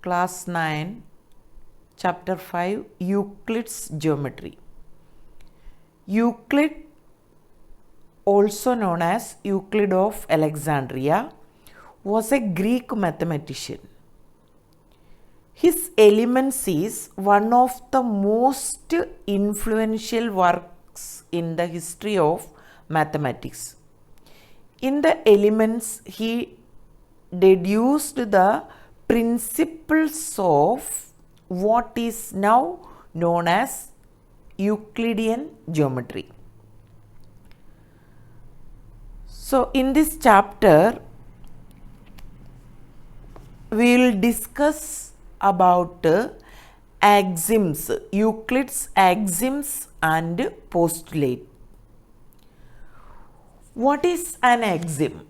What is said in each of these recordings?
Class 9, Chapter 5, Euclid's Geometry. Euclid, also known as Euclid of Alexandria, was a Greek mathematician. His Elements is one of the most influential works in the history of mathematics. In the Elements, he deduced the principles of what is now known as Euclidean geometry. So, in this chapter, we will discuss about axioms, Euclid's axioms and postulate. What is an axiom?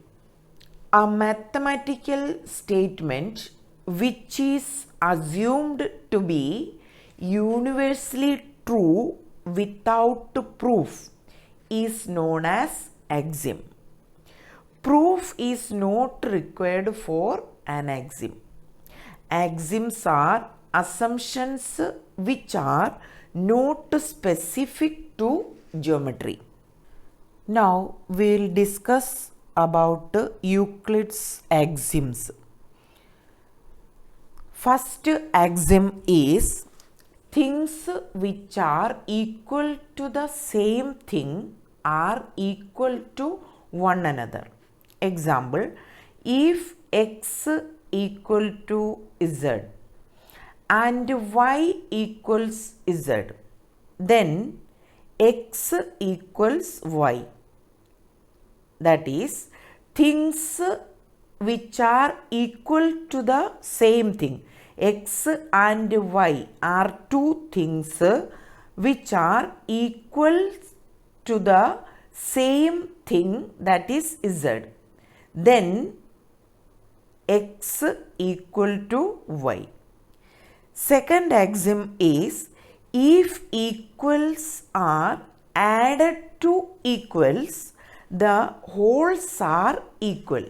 A mathematical statement which is assumed to be universally true without proof is known as axiom. Proof is not required for an axiom. Axioms are assumptions which are not specific to geometry. Now we will discuss about Euclid's axioms. First axiom is things which are equal to the same thing are equal to one another. Example, if x equal to z and y equals z, then x equals y. That is, things which are equal to the same thing. X and y are two things which are equal to the same thing, that is z. Then x equal to y. Second axiom is if equals are added to equals, the wholes are equal.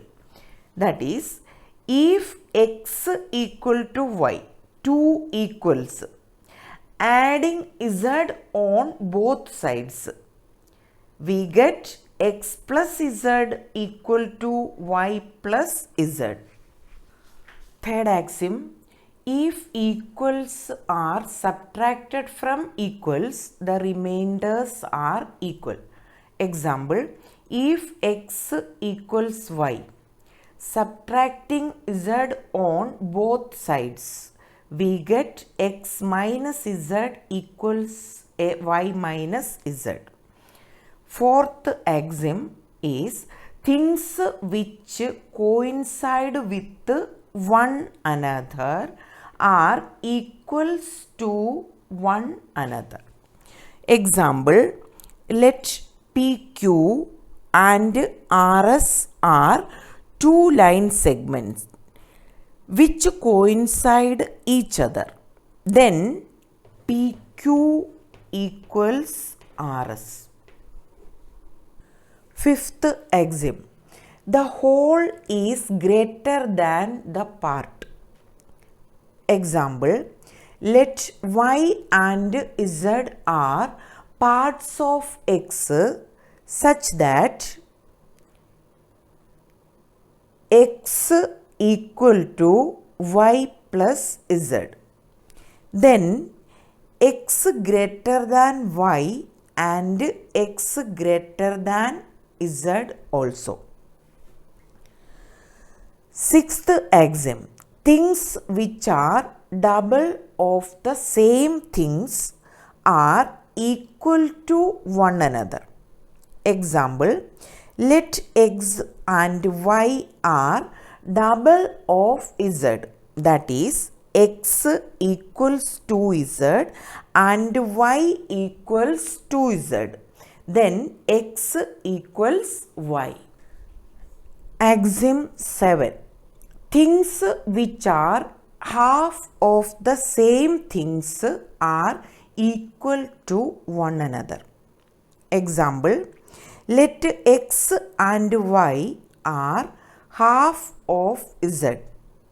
That is, if x equal to y, two equals, adding z on both sides, we get x plus z equal to y plus z. Third axiom, if equals are subtracted from equals, the remainders are equal. Example, if x equals y, subtracting z on both sides, we get x minus z equals y minus z. Fourth axiom is things which coincide with one another are equals to one another. Example, let PQ and RS are two line segments which coincide each other. Then PQ equals RS. Fifth axiom, the whole is greater than the part. Example, let y and z are parts of x such that x equal to y plus z. Then x greater than y and x greater than z also. Sixth axiom, things which are double of the same things are equal to one another. Example, let x and y are double of z, that is, x equals to z and y equals to z. Then x equals y. Axiom 7. Things which are half of the same things are equal to one another. Example, let x and y are half of z,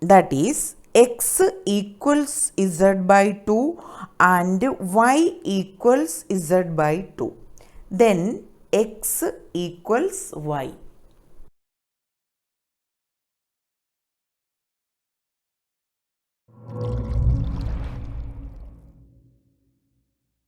that is, x equals z by 2 and y equals z by 2. Then x equals y.